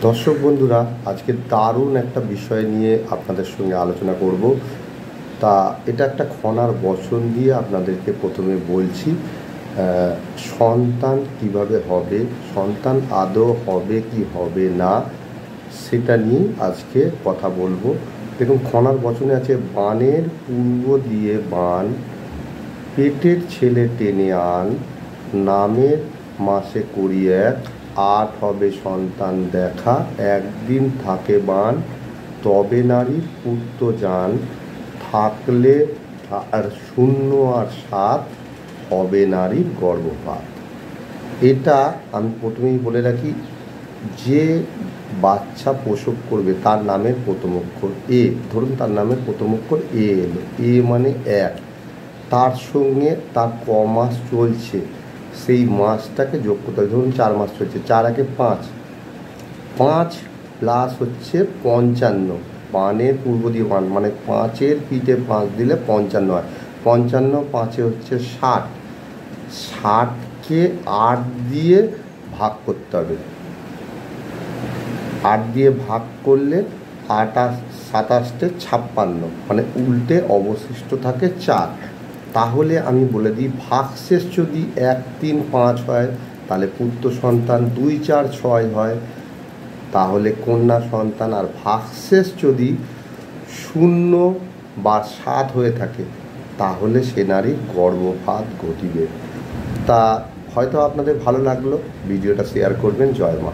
দর্শক বন্ধুরা, আজকে দারুণ একটা বিষয় নিয়ে আপনাদের সঙ্গে আলোচনা করব। তা এটা একটা খনার বচন দিয়ে আপনাদেরকে প্রথমে বলছি। সন্তান কিভাবে হবে, সন্তান আদৌ হবে কি হবে না, সেটা নিয়ে আজকে কথা বলবো। দেখুন, খনার বচনে আছে, বানের পূর্ব দিয়ে বান, পেটের ছেলে টেনে আন, নামের মাসে করি এক, আট হবে সন্তান দেখা, একদিন থাকে বান, তবে নারীর পুত্র যান, থাকলে আর শূন্য আর সাত, হবে নারীর গর্ভপাত। এটা আমি প্রথমেই বলে রাখি, যে বাচ্চা প্রসব করবে তার নামের প্রথম অক্ষর এ, ধরুন তার নামের প্রথম অক্ষর এ এলো, এ মানে এক, তার সঙ্গে তার ক মাস চলছে সেই মাসটাকে যোগ করতে হবে। ধরুন 4 মাস চলছে, 4 একে 5, 5 প্লাস হচ্ছে 55, বানের পূর্ব দিয়ে বান মানে 5-এর পিঠে 5 দিলে 55 হয়, 55 5-এ হচ্ছে 60, 60কে 8 দিয়ে ভাগ করতে হবে। 8 দিয়ে ভাগ করলে 8 27 56, মানে উল্টে অবশিষ্ট থাকে 4। তাহলে আমি বলে দিই, ভাগশেষ যদি 1 3 5 হয় তাহলে পুত্র সন্তান, 2 4 6 হয় তাহলে কন্যা সন্তান, আর ভাগশেষ যদি 0 বা 7 হয়ে থাকে তাহলে সে নারীর গর্ভপাত ঘটিবে। তা হয়তো আপনাদের ভালো লাগলো, ভিডিওটা শেয়ার করবেন। জয় মা।